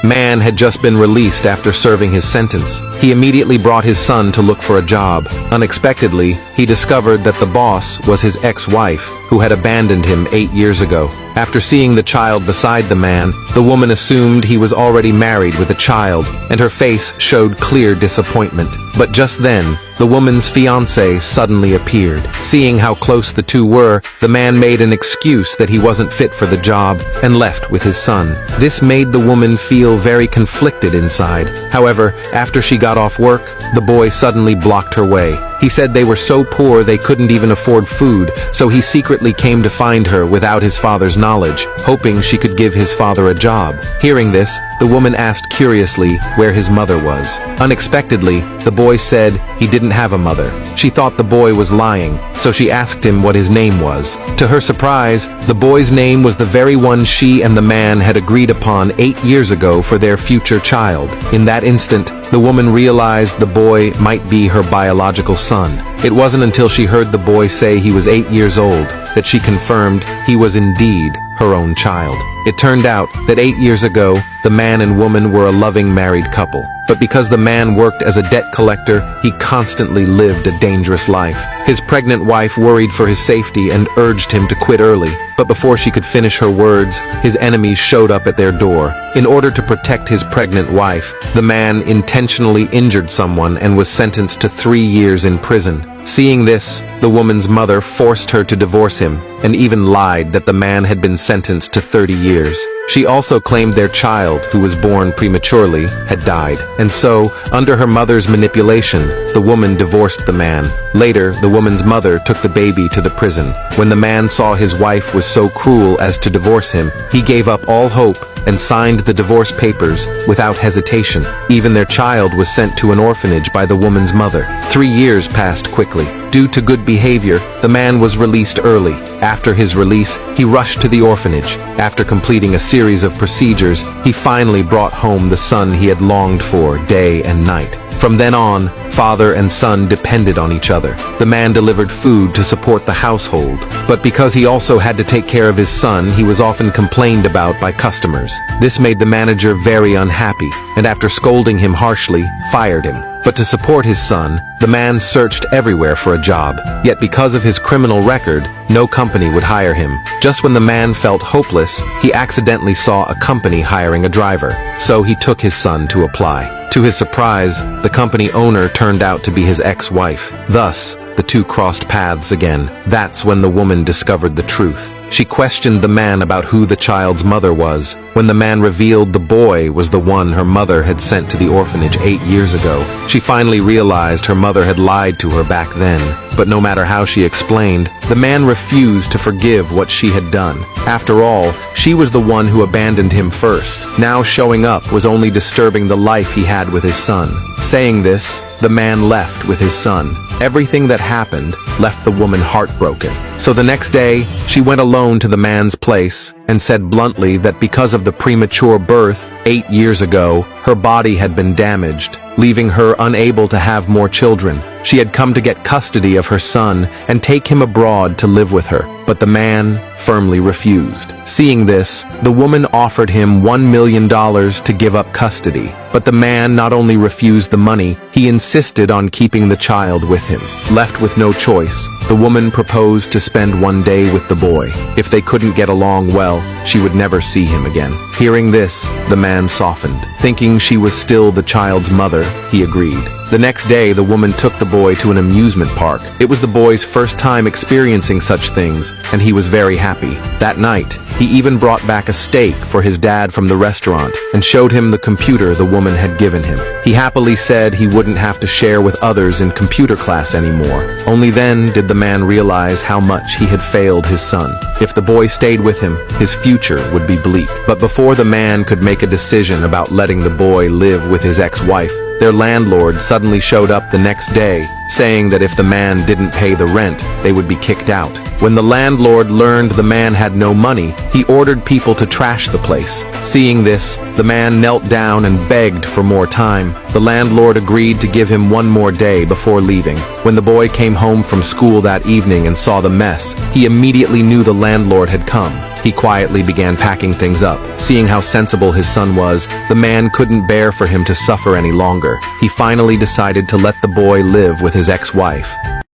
man had just been released after serving his sentence. He immediately brought his son to look for a job. Unexpectedly, he discovered that the boss was his ex-wife, who had abandoned him 8 years ago. After seeing the child beside the man, the woman assumed he was already married with a child, and her face showed clear disappointment. But just then, the woman's fiancé suddenly appeared. Seeing how close the two were, the man made an excuse that he wasn't fit for the job and left with his son. This made the woman feel very conflicted inside. However, after she got off work, the boy suddenly blocked her way. He said they were so poor they couldn't even afford food, so he secretly came to find her without his father's knowledge, hoping she could give his father a job. Hearing this, the woman asked curiously where his mother was. Unexpectedly, the boy said he didn't have a mother. She thought the boy was lying, so she asked him what his name was. To her surprise, the boy's name was the very one she and the man had agreed upon 8 years ago for their future child. In that instant, the woman realized the boy might be her biological son. It wasn't until she heard the boy say he was 8 years old that she confirmed he was indeed her own child. It turned out that 8 years ago, the man and woman were a loving married couple. But because the man worked as a debt collector, he constantly lived a dangerous life. His pregnant wife worried for his safety and urged him to quit early. But before she could finish her words, his enemies showed up at their door. In order to protect his pregnant wife, the man intentionally injured someone and was sentenced to 3 years in prison. Seeing this, the woman's mother forced her to divorce him and even lied that the man had been sentenced to 30 years. She also claimed their child, who was born prematurely, had died. And so, under her mother's manipulation, the woman divorced the man. Later, the woman's mother took the baby to the prison. When the man saw his wife was so cruel as to divorce him, he gave up all hope and signed the divorce papers without hesitation. Even their child was sent to an orphanage by the woman's mother. 3 years passed quickly. Due to good behavior, the man was released early. After his release, he rushed to the orphanage. After completing a series of procedures, he finally brought home the son he had longed for day and night. From then on, father and son depended on each other. The man delivered food to support the household, but because he also had to take care of his son, he was often complained about by customers. This made the manager very unhappy, and after scolding him harshly, fired him. But to support his son, the man searched everywhere for a job. Yet because of his criminal record, no company would hire him. Just when the man felt hopeless, he accidentally saw a company hiring a driver, so he took his son to apply. To his surprise, the company owner turned out to be his ex-wife. Thus, the two crossed paths again. That's when the woman discovered the truth. She questioned the man about who the child's mother was. When the man revealed the boy was the one her mother had sent to the orphanage 8 years ago, she finally realized her mother had lied to her back then. But no matter how she explained, the man refused to forgive what she had done. After all, she was the one who abandoned him first. Now showing up was only disturbing the life he had with his son. Saying this, the man left with his son. Everything that happened left the woman heartbroken. So the next day, she went alone to the man's place and said bluntly that because of the premature birth 8 years ago, her body had been damaged, leaving her unable to have more children. She had come to get custody of her son and take him abroad to live with her, but the man firmly refused. Seeing this, the woman offered him $1 million to give up custody, but the man not only refused the money, he insisted on keeping the child with him. Left with no choice, the woman proposed to spend one day with the boy. If they couldn't get along well, she would never see him again. Hearing this, the man softened. Thinking she was still the child's mother, he agreed. The next day, the woman took the boy to an amusement park. It was the boy's first time experiencing such things, and he was very happy. That night, he even brought back a steak for his dad from the restaurant and showed him the computer the woman had given him. He happily said he wouldn't have to share with others in computer class anymore. Only then did the man realize how much he had failed his son. If the boy stayed with him, his future would be bleak. But before the man could make a decision about letting the boy live with his ex-wife, their landlord suddenly showed up the next day, saying that if the man didn't pay the rent, they would be kicked out. When the landlord learned the man had no money, he ordered people to trash the place. Seeing this, the man knelt down and begged for more time. The landlord agreed to give him one more day before leaving. When the boy came home from school that evening and saw the mess, he immediately knew the landlord had come. he quietly began packing things up. Seeing how sensible his son was, the man couldn't bear for him to suffer any longer. He finally decided to let the boy live with his ex-wife.